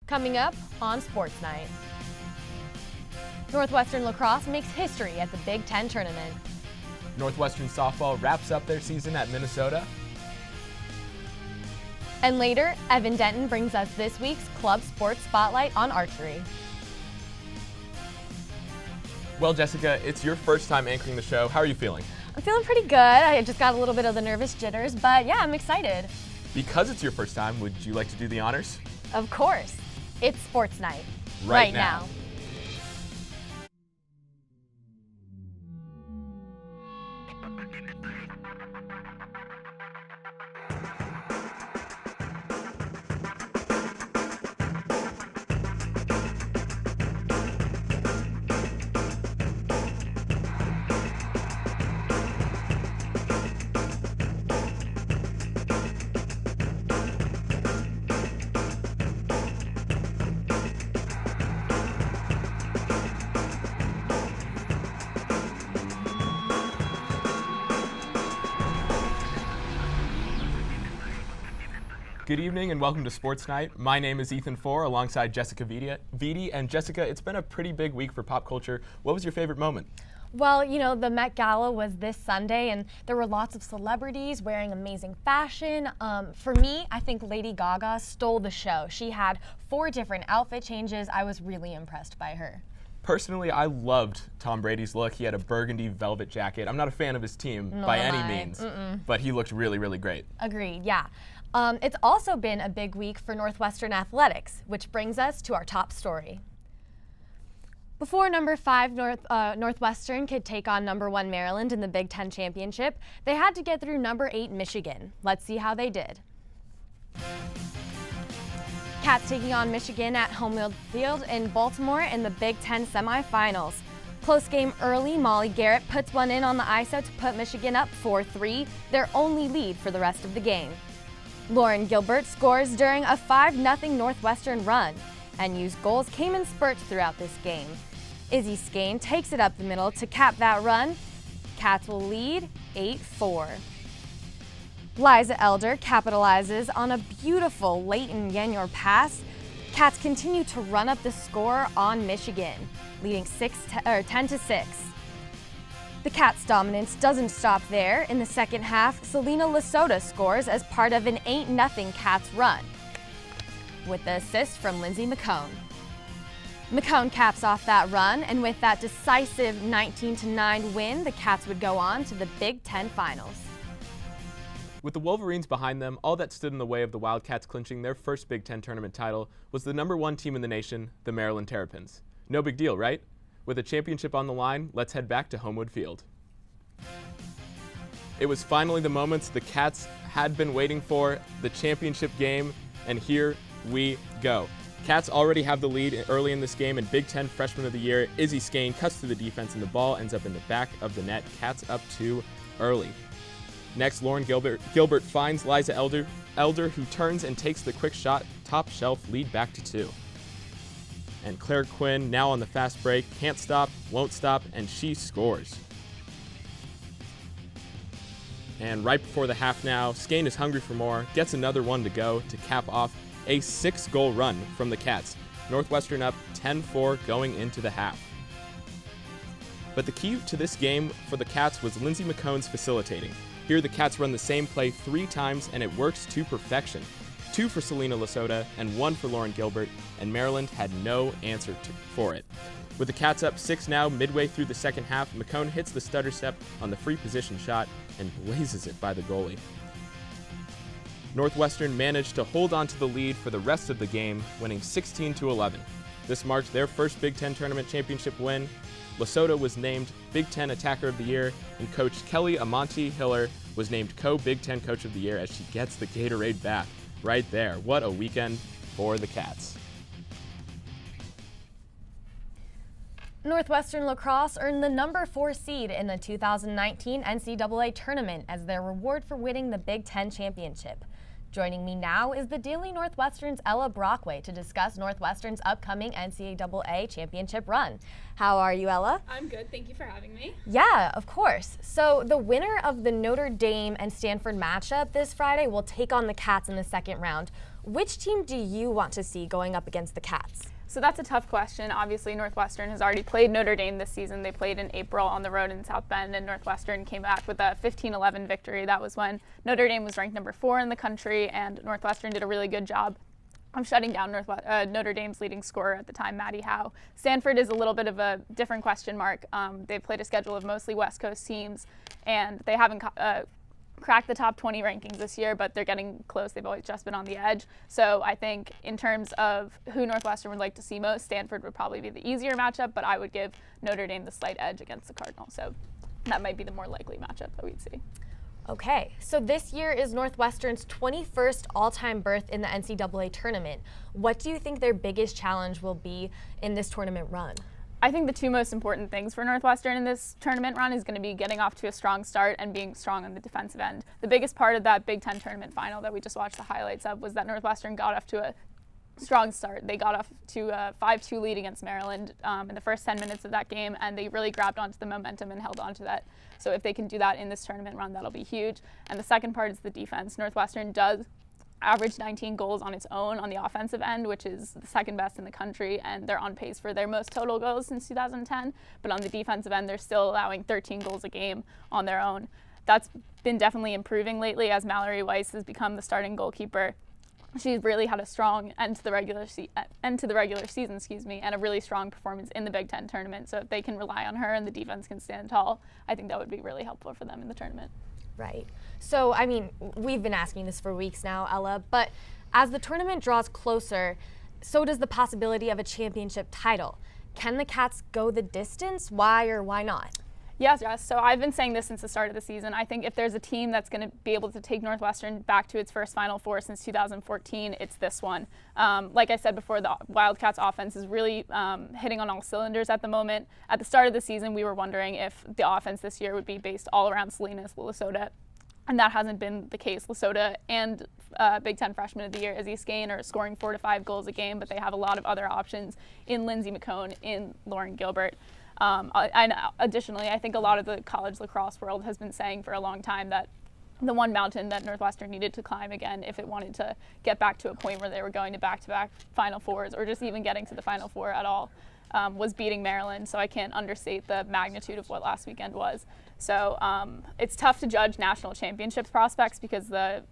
Coming up on Sports Night. Northwestern lacrosse makes history at the Big Ten tournament. Northwestern softball wraps up their season at Minnesota. And later, Evan Denton brings us this week's Club Sports Spotlight on archery. Well, Jessica, it's your first time anchoring the show. How are you feeling? I'm feeling pretty good. I just got a little bit of the nervous jitters, but yeah, I'm excited. Because it's your first time, would you like to do the honors? Of course. It's Sports Night. Right now. Good evening and welcome to Sports Night. My name is Ethan Four alongside Jessica Vitti. And Jessica, it's been a pretty big week for pop culture. What was your favorite moment? Well, you know, the Met Gala was this Sunday and there were lots of celebrities wearing amazing fashion. For me, I think Lady Gaga stole the show. She had 4 different outfit changes. I was really impressed by her. Personally, I loved Tom Brady's look. He had a burgundy velvet jacket. I'm not a fan of his team by any means, but he looked really, really great. Agreed, yeah. It's also been a big week for Northwestern athletics, which brings us to our top story. Before number 5 Northwestern could take on number 1 Maryland in the Big Ten Championship, they had to get through number 8 Michigan. Let's see how they did. Cats taking on Michigan at Homewood Field in Baltimore in the Big Ten semifinals. Close game early, Molly Garrett puts one in on the ISO to put Michigan up 4-3, their only lead for the rest of the game. Lauren Gilbert scores during a 5-0 Northwestern run, and used goals came in spurts throughout this game. Izzy Skane takes it up the middle to cap that run. Cats will lead 8-4. Liza Elder capitalizes on a beautiful Leighton Yenor pass. Cats continue to run up the score on Michigan, leading 10-6. The Cats' dominance doesn't stop there. In the second half, Selena Lasota scores as part of an 8-0 Cats run, with the assist from Lindsay McCone. McCone caps off that run, and with that decisive 19-9 win, the Cats would go on to the Big Ten Finals. With the Wolverines behind them, all that stood in the way of the Wildcats clinching their first Big Ten tournament title was the number 1 team in the nation, the Maryland Terrapins. No big deal, right? With a championship on the line, let's head back to Homewood Field. It was finally the moments the Cats had been waiting for, the championship game, and here we go. Cats already have the lead early in this game, and Big Ten Freshman of the Year, Izzy Skane, cuts to the defense and the ball ends up in the back of the net. Cats up 2 early. Next, Lauren Gilbert finds Liza Elder, who turns and takes the quick shot, top shelf, lead back to 2. And Claire Quinn, now on the fast break, can't stop, won't stop, and she scores. And right before the half now, Skane is hungry for more, gets another one to go to cap off a 6-goal run from the Cats. Northwestern up 10-4 going into the half. But the key to this game for the Cats was Lindsay McCone's facilitating. Here the Cats run the same play 3 times and it works to perfection. 2 for Selena Lasota and 1 for Lauren Gilbert, and Maryland had no answer for it. With the Cats up 6 now, midway through the second half, McCone hits the stutter step on the free position shot and blazes it by the goalie. Northwestern managed to hold on to the lead for the rest of the game, winning 16-11. This marked their first Big Ten tournament championship win. Lasota was named Big Ten Attacker of the Year, and Coach Kelly Amonte Hiller was named Co-Big Ten Coach of the Year as she gets the Gatorade back. Right there. What a weekend for the Cats. Northwestern lacrosse earned the number 4 seed in the 2019 NCAA tournament as their reward for winning the Big Ten championship. Joining me now is the Daily Northwestern's Ella Brockway to discuss Northwestern's upcoming NCAA championship run. How are you, Ella? I'm good. Thank you for having me. Yeah, of course. So the winner of the Notre Dame and Stanford matchup this Friday will take on the Cats in the second round. Which team do you want to see going up against the Cats? So that's a tough question. Obviously, Northwestern has already played Notre Dame this season. They played in April on the road in South Bend, and Northwestern came back with a 15-11 victory. That was when Notre Dame was ranked number 4 in the country, and Northwestern did a really good job of shutting down Notre Dame's leading scorer at the time, Maddie Howe. Stanford is a little bit of a different question mark. They've played a schedule of mostly West Coast teams, and they haven't cracked the top 20 rankings this year, but they're getting close. They've always just been on the edge. So I think in terms of who Northwestern would like to see most, Stanford would probably be the easier matchup, but I would give Notre Dame the slight edge against the Cardinals. So that might be the more likely matchup that we'd see. Okay, so this year is Northwestern's 21st all-time berth in the NCAA tournament. What do you think their biggest challenge will be in this tournament run? I think the two most important things for Northwestern in this tournament run is going to be getting off to a strong start and being strong on the defensive end. The biggest part of that Big Ten tournament final that we just watched the highlights of was that Northwestern got off to a strong start. They got off to a 5-2 lead against Maryland in the first 10 minutes of that game, and they really grabbed onto the momentum and held onto that. So if they can do that in this tournament run, that'll be huge. And the second part is the defense. Northwestern does average 19 goals on its own on the offensive end, which is the second best in the country, and they're on pace for their most total goals since 2010. But on the defensive end, they're still allowing 13 goals a game on their own. That's been definitely improving lately as Mallory Weiss has become the starting goalkeeper. She's really had a strong end to the regular season, and a really strong performance in the Big Ten tournament. So if they can rely on her and the defense can stand tall, I think that would be really helpful for them in the tournament. Right. So, I mean, we've been asking this for weeks now, Ella, but as the tournament draws closer, so does the possibility of a championship title. Can the Cats go the distance? Why or why not? Yes. So I've been saying this since the start of the season. I think if there's a team that's going to be able to take Northwestern back to its first Final Four since 2014, it's this one. Like I said before, the Wildcats offense is really hitting on all cylinders at the moment. At the start of the season, we were wondering if the offense this year would be based all around Salinas Lasota, and that hasn't been the case. Lasota and Big Ten Freshman of the Year Izzy Skane are scoring 4 to 5 goals a game, but they have a lot of other options in Lindsey McCone, in Lauren Gilbert. Additionally, I think a lot of the college lacrosse world has been saying for a long time that the one mountain that Northwestern needed to climb again if it wanted to get back to a point where they were going to back-to-back Final Fours or just even getting to the Final Four at all was beating Maryland. So I can't understate the magnitude of what last weekend was. So it's tough to judge national championships prospects because the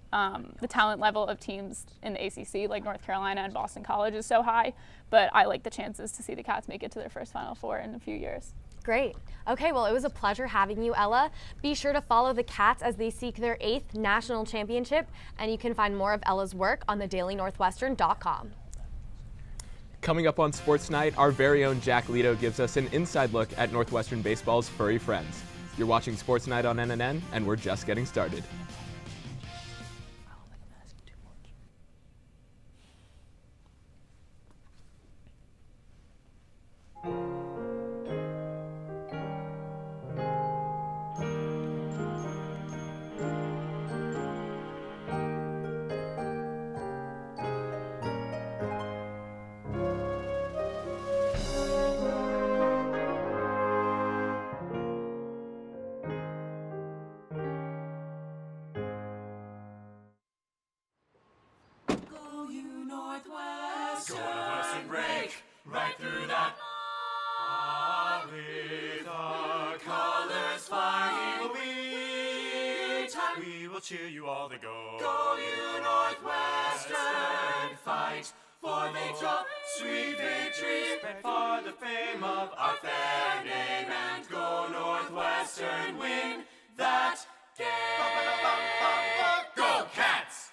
talent level of teams in the ACC, like North Carolina and Boston College, is so high. But I like the chances to see the Cats make it to their first Final Four in a few years. Great. Okay, well, it was a pleasure having you, Ella. Be sure to follow the Cats as they seek their 8th national championship, and you can find more of Ella's work on thedailynorthwestern.com. Coming up on Sports Night, our very own Jack Leto gives us an inside look at Northwestern baseball's furry friends. You're watching Sports Night on NNN, and we're just getting started. Northwestern break right through that. With our colors flying, we will cheer you all the go. Go you Northwestern, fight for victory, sweet victory, for the fame of our fair name, and go Northwestern, win that game. Go Cats!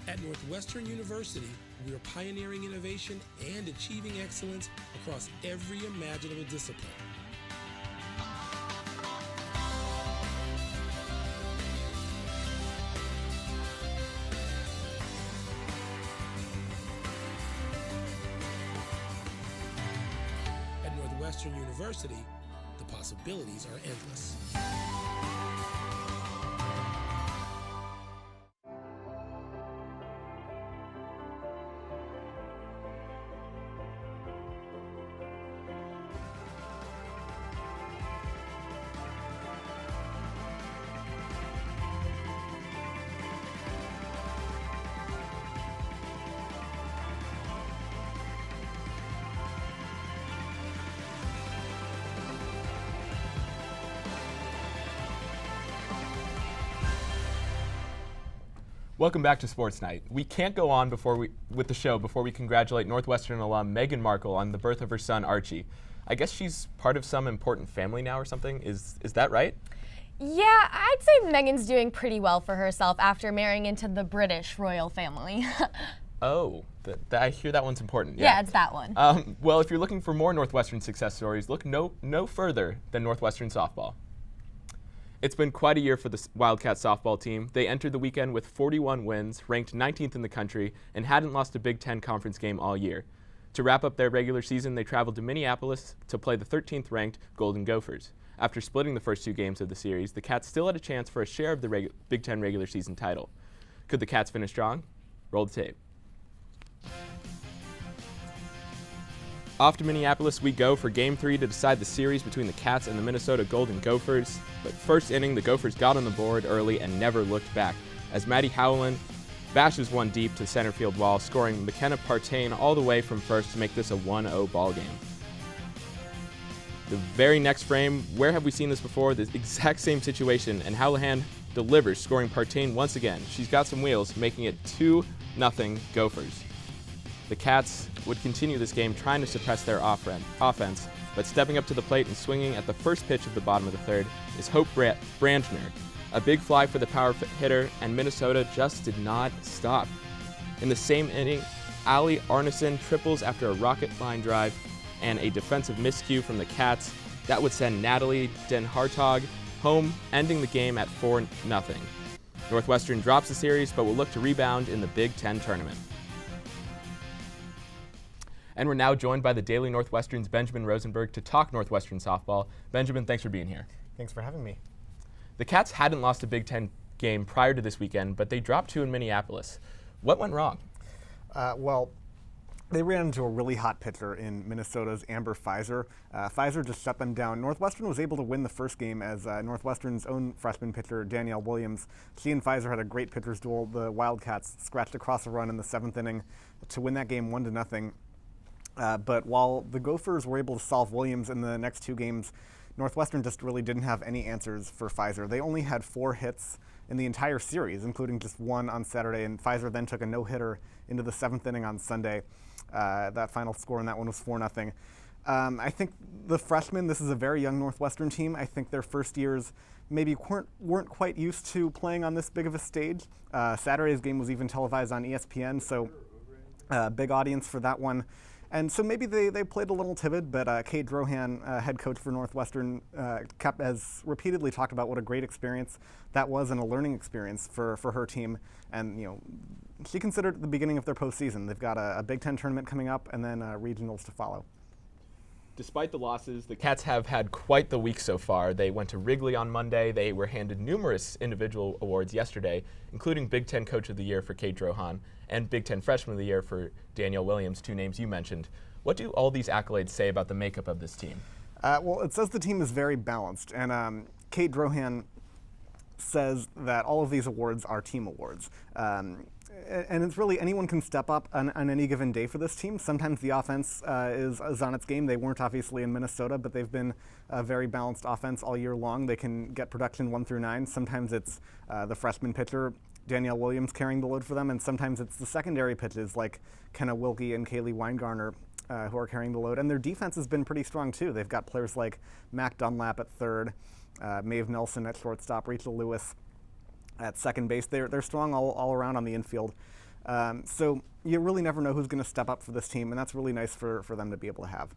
At Northwestern University, we are pioneering innovation and achieving excellence across every imaginable discipline. At Northwestern University, the possibilities are endless. Welcome back to Sports Night. We can't go on with the show before we congratulate Northwestern alum Meghan Markle on the birth of her son Archie. I guess she's part of some important family now or something. Is that right? Yeah, I'd say Meghan's doing pretty well for herself after marrying into the British royal family. Oh, I hear that one's important. Yeah, it's that one. Well, if you're looking for more Northwestern success stories, look no further than Northwestern softball. It's been quite a year for the Wildcat softball team. They entered the weekend with 41 wins, ranked 19th in the country, and hadn't lost a Big Ten conference game all year. To wrap up their regular season, they traveled to Minneapolis to play the 13th ranked Golden Gophers. After splitting the first 2 games of the series, the Cats still had a chance for a share of the Big Ten regular season title. Could the Cats finish strong? Roll the tape. Off to Minneapolis we go for Game 3 to decide the series between the Cats and the Minnesota Golden Gophers. But first inning, the Gophers got on the board early and never looked back, as Maddie Howland bashes one deep to the center field wall, scoring McKenna Partain all the way from first to make this a 1-0 ball game. The very next frame, where have we seen this before? The exact same situation, and Howland delivers, scoring Partain once again. She's got some wheels, making it 2-0 Gophers. The Cats would continue this game trying to suppress their offense, but stepping up to the plate and swinging at the first pitch of the bottom of the third is Hope Brandner. A big fly for the power hitter, and Minnesota just did not stop. In the same inning, Ali Arneson triples after a rocket line drive and a defensive miscue from the Cats. That would send Natalie Den Hartog home, ending the game at 4-0. Northwestern drops the series, but will look to rebound in the Big Ten tournament. And we're now joined by the Daily Northwestern's Benjamin Rosenberg to talk Northwestern softball. Benjamin, thanks for being here. Thanks for having me. The Cats hadn't lost a Big Ten game prior to this weekend, but they dropped 2 in Minneapolis. What went wrong? Well, they ran into a really hot pitcher in Minnesota's Amber Fizer. Fizer just shut them down. Northwestern was able to win the first game as Northwestern's own freshman pitcher, Danielle Williams. She and Fizer had a great pitcher's duel. The Wildcats scratched across a run in the 7th inning to win that game 1-0. But while the Gophers were able to solve Williams in the next 2 games, Northwestern just really didn't have any answers for Fizer. They only had 4 hits in the entire series, including just 1 on Saturday, and Fizer then took a no-hitter into the 7th inning on Sunday. That final score in that one was 4-0. I think the freshmen, this is a very young Northwestern team. I think their first years maybe weren't quite used to playing on this big of a stage. Saturday's game was even televised on ESPN, so big audience for that one. And so maybe they played a little timid, but Kate Drohan, head coach for Northwestern, has repeatedly talked about what a great experience that was and a learning experience for her team. And she considered it the beginning of their postseason. They've got a Big Ten tournament coming up and then regionals to follow. Despite the losses, the Cats have had quite the week so far. They went to Wrigley on Monday. They were handed numerous individual awards yesterday, including Big Ten Coach of the Year for Kate Drohan and Big Ten Freshman of the Year for Danielle Williams, 2 names you mentioned. What do all these accolades say about the makeup of this team? Well, it says the team is very balanced, and Kate Drohan says that all of these awards are team awards. And it's really anyone can step up on any given day for this team. Sometimes the offense is on its game. They weren't obviously in Minnesota, but they've been a very balanced offense all year long. They can get production 1 through 9. Sometimes it's the freshman pitcher, Danielle Williams, carrying the load for them, and sometimes it's the secondary pitches like Kenna Wilkie and Kaylee Weingarner who are carrying the load. And their defense has been pretty strong too. They've got players like Mac Dunlap at third, Maeve Nelson at shortstop, Rachel Lewis at second base. They're strong all around on the infield. So you really never know who's going to step up for this team, and that's really nice for them to be able to have.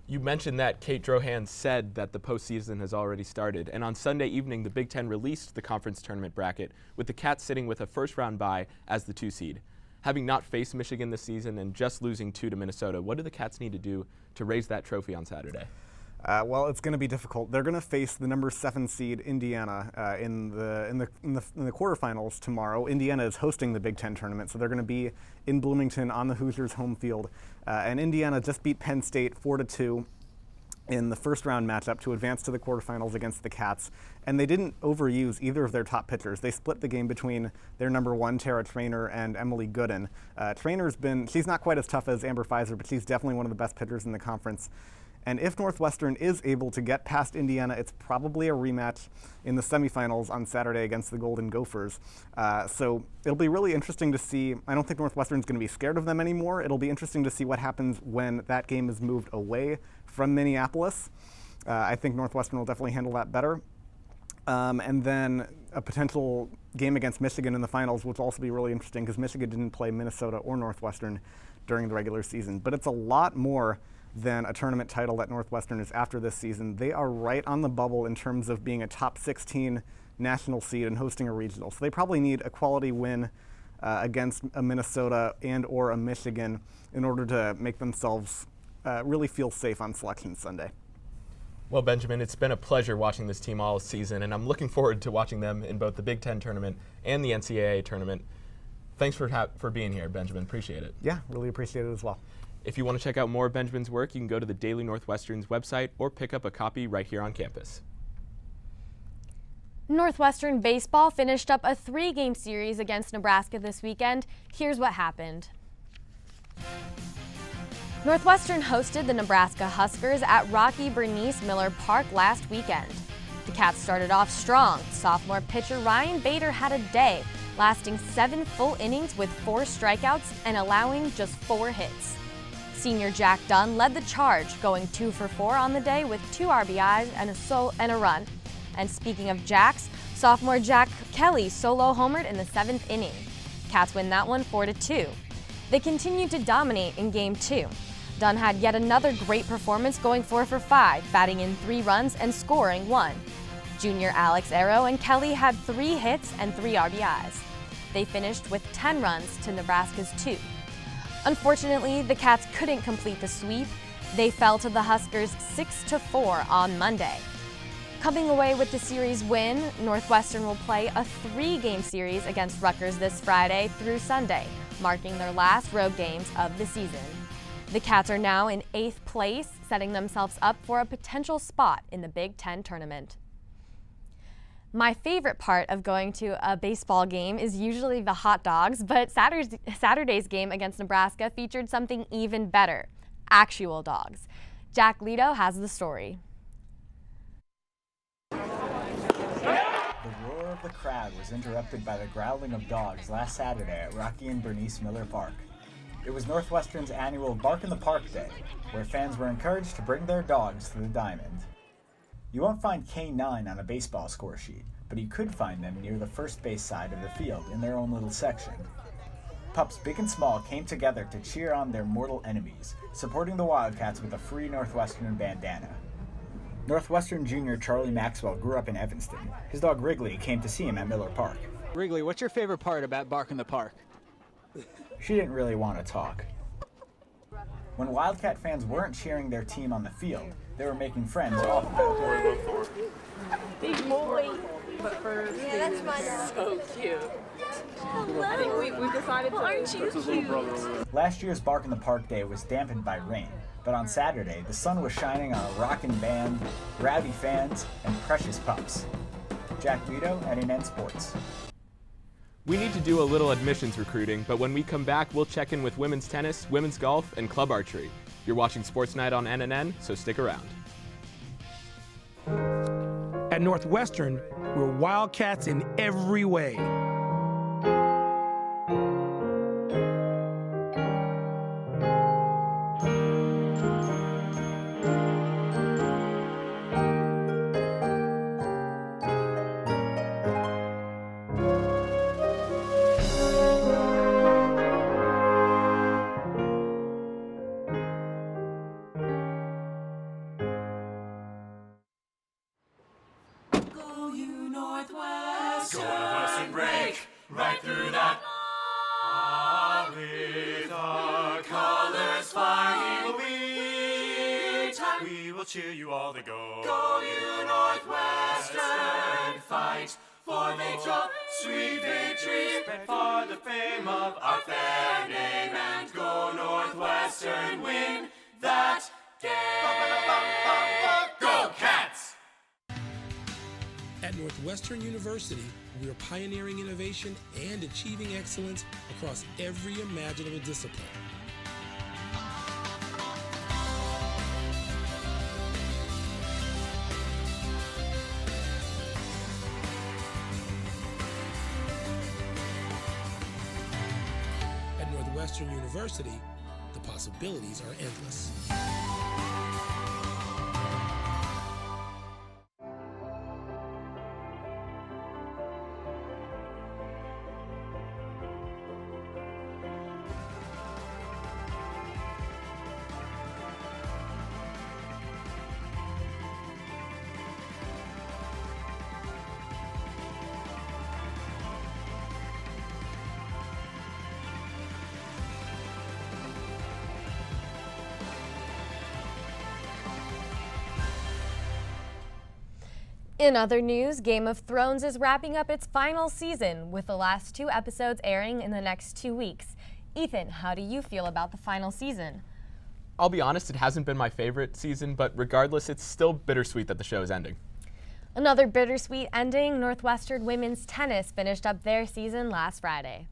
You mentioned that Kate Drohan said that the postseason has already started, and on Sunday evening, the Big Ten released the conference tournament bracket, with the Cats sitting with a first-round bye as the 2 seed. Having not faced Michigan this season and just losing 2 to Minnesota, what do the Cats need to do to raise that trophy on Saturday? Well, it's going to be difficult. They're going to face the number 7 seed Indiana in the quarterfinals tomorrow. Indiana is hosting the Big Ten tournament, so they're going to be in Bloomington on the Hoosiers' home field. And Indiana just beat Penn State 4-2 in the first round matchup to advance to the quarterfinals against the Cats. And they didn't overuse either of their top pitchers. They split the game between their number 1, Tara Traynor, and Emily Gooden. Traynor's she's not quite as tough as Amber Fizer, but she's definitely one of the best pitchers in the conference. And if Northwestern is able to get past Indiana, it's probably a rematch in the semifinals on Saturday against the Golden Gophers. So it'll be really interesting to see. I don't think Northwestern's going to be scared of them anymore. It'll be interesting to see what happens when that game is moved away from Minneapolis. I think Northwestern will definitely handle that better. And then a potential game against Michigan in the finals, which will also be really interesting because Michigan didn't play Minnesota or Northwestern during the regular season. But it's a lot more than a tournament title that Northwestern is after this season. They are right on the bubble in terms of being a top 16 national seed and hosting a regional. So they probably need a quality win against a Minnesota and or a Michigan in order to make themselves really feel safe on Selection Sunday. Well, Benjamin, it's been a pleasure watching this team all season, and I'm looking forward to watching them in both the Big Ten tournament and the NCAA tournament. Thanks for being here, Benjamin. Appreciate it. Yeah, really appreciate it as well. If you want to check out more of Benjamin's work, you can go to the Daily Northwestern's website or pick up a copy right here on campus. Northwestern baseball finished up a 3-game series against Nebraska this weekend. Here's what happened. Northwestern hosted the Nebraska Huskers at Rocky Bernice Miller Park last weekend. The Cats started off strong. Sophomore pitcher Ryan Bader had a day, lasting 7 full innings with 4 strikeouts and allowing just 4 hits. Senior Jack Dunn led the charge, going 2 for 4 on the day with 2 RBIs and a run. And speaking of Jacks, sophomore Jack Kelly solo homered in the 7th inning. Cats win that one 4-2. They continued to dominate in Game 2. Dunn had yet another great performance, going 4 for 5, batting in 3 runs and scoring 1. Junior Alex Arrow and Kelly had 3 hits and 3 RBIs. They finished with 10 runs to Nebraska's 2. Unfortunately, the Cats couldn't complete the sweep. They fell to the Huskers 6-4 on Monday. Coming away with the series win, Northwestern will play a 3-game series against Rutgers this Friday through Sunday, marking their last road games of the season. The Cats are now in 8th place, setting themselves up for a potential spot in the Big Ten tournament. My favorite part of going to a baseball game is usually the hot dogs, but Saturday's game against Nebraska featured something even better: actual dogs. Jack Leto has the story. The roar of the crowd was interrupted by the growling of dogs last Saturday at Rocky and Bernice Miller Park. It was Northwestern's annual Bark in the Park Day, where fans were encouraged to bring their dogs to the diamond. You won't find K9 on a baseball score sheet, but you could find them near the first base side of the field in their own little section. Pups big and small came together to cheer on their mortal enemies, supporting the Wildcats with a free Northwestern bandana. Northwestern junior Charlie Maxwell grew up in Evanston. His dog Wrigley came to see him at Miller Park. Wrigley, what's your favorite part about Bark in the Park? She didn't really want to talk. When Wildcat fans weren't cheering their team on the field, they were making friends off of it. Big boy. But first, yeah, that's my dog. So cute. Hello. I think we decided to. Aren't you cute? Last year's Bark in the Park Day was dampened by rain, but on Saturday, the sun was shining on a rockin' band, rowdy fans, and precious pups. Jack Leto at NN Sports. We need to do a little admissions recruiting, but when we come back, we'll check in with women's tennis, women's golf, and club archery. You're watching Sports Night on NNN, so stick around. At Northwestern, we're Wildcats in every way. Northwestern break right through that. With our colors flying, we will cheer you all to go. Go you Northwestern, fight for victory, sweet victory, for the fame of our fair name, and go Northwestern, win that game. Go Cats! At Northwestern University, we are pioneering innovation and achieving excellence across every imaginable discipline. Northwestern University, the possibilities are endless. In other news, Game of Thrones is wrapping up its final season, with the last 2 episodes airing in the next 2 weeks. Ethan, how do you feel about the final season? I'll be honest, it hasn't been my favorite season, but regardless, it's still bittersweet that the show is ending. Another bittersweet ending, Northwestern women's tennis finished up their season last Friday.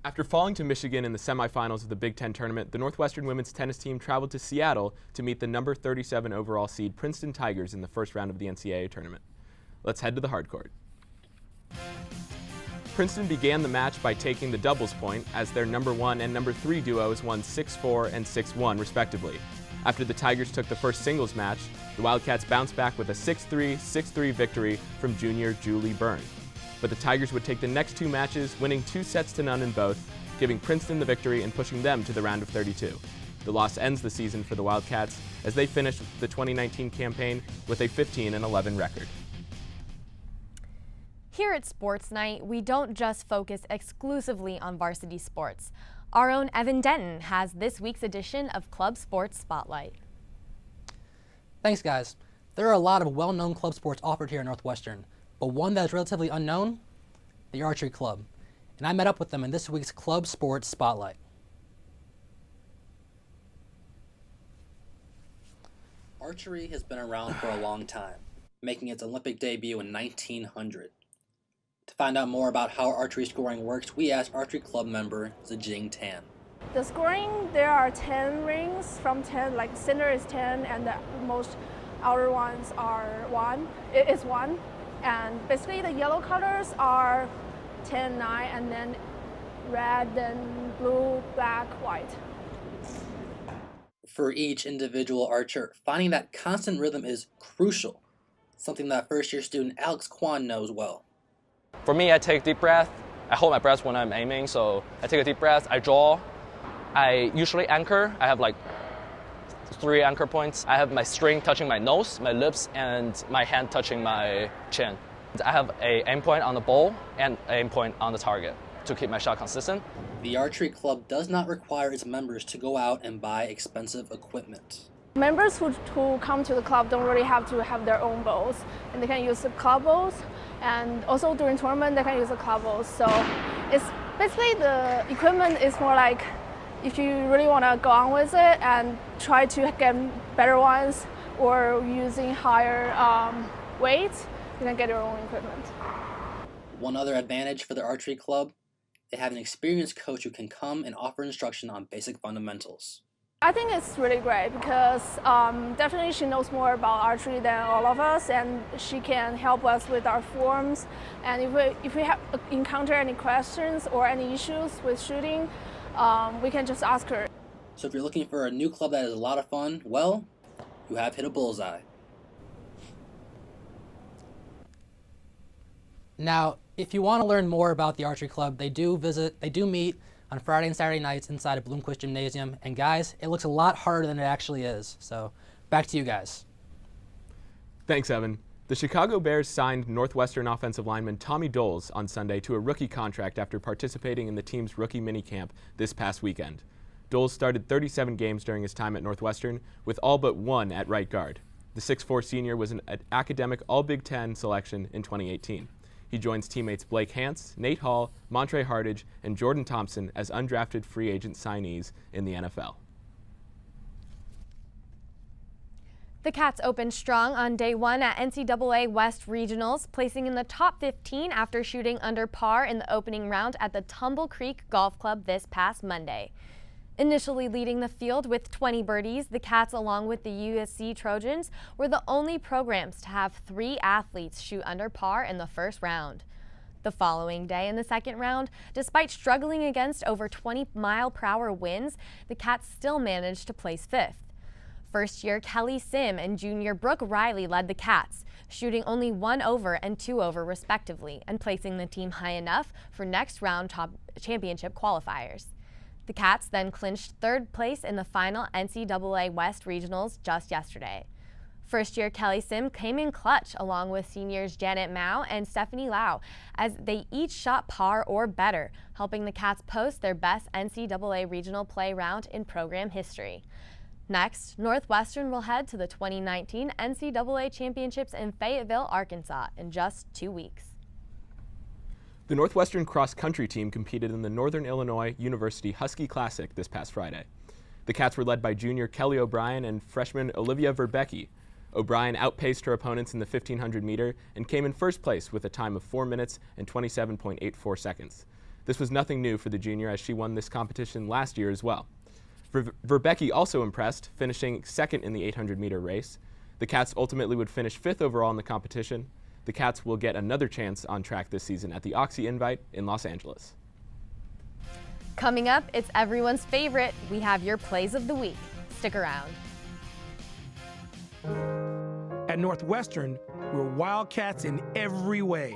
After falling to Michigan in the semifinals of the Big Ten tournament, the Northwestern women's tennis team traveled to Seattle to meet the number 37 overall seed Princeton Tigers in the first round of the NCAA tournament. Let's head to the hard court. Princeton began the match by taking the doubles point, as their number 1 and number 3 duos won 6-4 and 6-1 respectively. After the Tigers took the first singles match, the Wildcats bounced back with a 6-3, 6-3 victory from junior Julie Byrne. But the Tigers would take the next 2 matches, winning 2-0 in both, giving Princeton the victory and pushing them to the round of 32. The loss ends the season for the Wildcats as they finished the 2019 campaign with a 15-11 record. Here at Sports Night, we don't just focus exclusively on varsity sports. Our own Evan Denton has this week's edition of Club Sports Spotlight. Thanks, guys. There are a lot of well-known club sports offered here at Northwestern, but one that is relatively unknown, the Archery Club. And I met up with them in this week's Club Sports Spotlight. Archery has been around for a long time, making its Olympic debut in 1900. To find out more about how archery scoring works, we asked Archery Club member Zijing Tan. The scoring, there are 10 rings from 10, like center is 10 and the most outer ones are 1. It is 1. And basically the yellow colors are 10, 9, and then red, then blue, black, white. For each individual archer, finding that constant rhythm is crucial, something that first-year student Alex Kwan knows well. For me, I take a deep breath. I hold my breath when I'm aiming, so I take a deep breath, I draw. I usually anchor. I have like 3 anchor points. I have my string touching my nose, my lips, and my hand touching my chin. I have an aim point on the bowl and an aim point on the target to keep my shot consistent. The Archery Club does not require its members to go out and buy expensive equipment. Members who come to the club don't really have to have their own bows, and they can use the club bows, and also during tournament they can use the club bows. So it's basically the equipment is more like if you really want to go on with it and try to get better ones or using higher weights, you can get your own equipment. One other advantage for the Archery Club, they have an experienced coach who can come and offer instruction on basic fundamentals. I think it's really great because definitely she knows more about archery than all of us, and she can help us with our forms. And if we have encounter any questions or any issues with shooting, we can just ask her. So if you're looking for a new club that is a lot of fun, well, you have hit a bullseye. Now, if you want to learn more about the Archery Club, they do meet on Friday and Saturday nights inside of Bloomquist Gymnasium. And guys, it looks a lot harder than it actually is. So back to you guys. Thanks, Evan. The Chicago Bears signed Northwestern offensive lineman Tommy Doles on Sunday to a rookie contract after participating in the team's rookie minicamp this past weekend. Doles started 37 games during his time at Northwestern, with all but 1 at right guard. The 6'4" senior was an academic All-Big Ten selection in 2018. He joins teammates Blake Hance, Nate Hall, Montre Hardage, and Jordan Thompson as undrafted free agent signees in the NFL. The Cats opened strong on day 1 at NCAA West Regionals, placing in the top 15 after shooting under par in the opening round at the Tumble Creek Golf Club this past Monday. Initially leading the field with 20 birdies, the Cats, along with the USC Trojans, were the only programs to have 3 athletes shoot under par in the first round. The following day in the second round, despite struggling against over 20-mile-per-hour winds, the Cats still managed to place 5th. First-year Kelly Sim and junior Brooke Riley led the Cats, shooting only 1 over and 2 over respectively, and placing the team high enough for next round championship qualifiers. The Cats then clinched 3rd place in the final NCAA West Regionals just yesterday. First-year Kelly Sim came in clutch along with seniors Janet Mao and Stephanie Lau as they each shot par or better, helping the Cats post their best NCAA regional play round in program history. Next, Northwestern will head to the 2019 NCAA Championships in Fayetteville, Arkansas in just 2 weeks. The Northwestern cross-country team competed in the Northern Illinois University Husky Classic this past Friday. The Cats were led by junior Kelly O'Brien and freshman Olivia Verbecki. O'Brien outpaced her opponents in the 1500 meter and came in first place with a time of 4 minutes and 27.84 seconds. This was nothing new for the junior as she won this competition last year as well. Verbecki also impressed, finishing 2nd in the 800 meter race. The Cats ultimately would finish 5th overall in the competition. The Cats will get another chance on track this season at the Oxy Invite in Los Angeles. Coming up, it's everyone's favorite. We have your plays of the week. Stick around. At Northwestern, we're Wildcats in every way.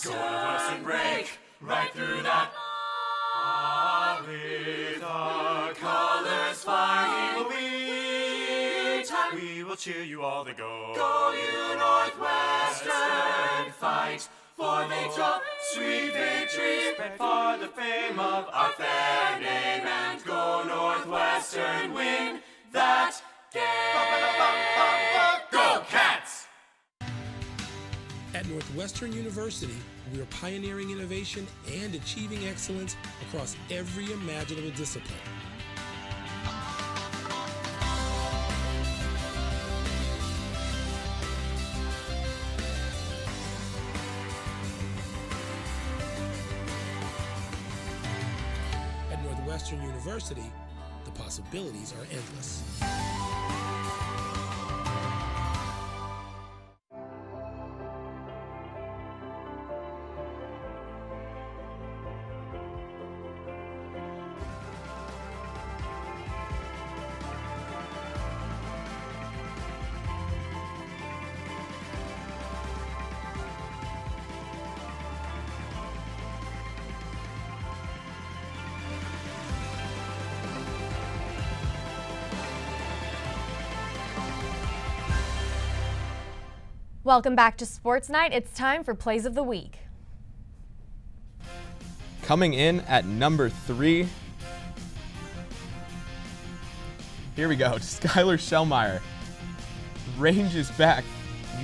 Northwestern break right through that. With our colors flying, we will cheer you all to go. Go you Northwestern, fight for victory, sweet victory, spread for the fame of our fair name, and go Northwestern, win that game. Go Cats! At Northwestern University, we are pioneering innovation and achieving excellence across every imaginable discipline. At Northwestern University, the possibilities are endless. Welcome back to Sports Night. It's time for Plays of the Week. Coming in at number 3, here we go, Skylar Shellmeyer ranges back,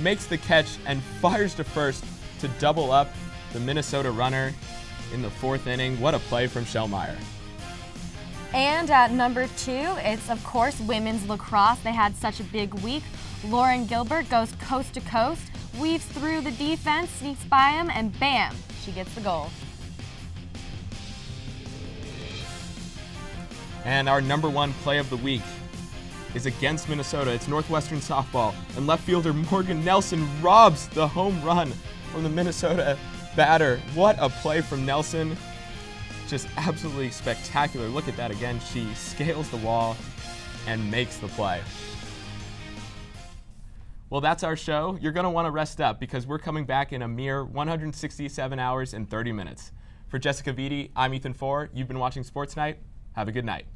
makes the catch, and fires to first to double up the Minnesota runner in the 4th inning. What a play from Shellmeyer. And at number 2, it's of course women's lacrosse. They had such a big week. Lauren Gilbert goes coast to coast, weaves through the defense, sneaks by him, and bam, she gets the goal. And our number 1 play of the week is against Minnesota. It's Northwestern softball, and left fielder Morgan Nelson robs the home run from the Minnesota batter. What a play from Nelson. Just absolutely spectacular. Look at that again. She scales the wall and makes the play. Well, that's our show. You're going to want to rest up because we're coming back in a mere 167 hours and 30 minutes. For Jessica Vitti, I'm Ethan Four. You've been watching Sports Night. Have a good night.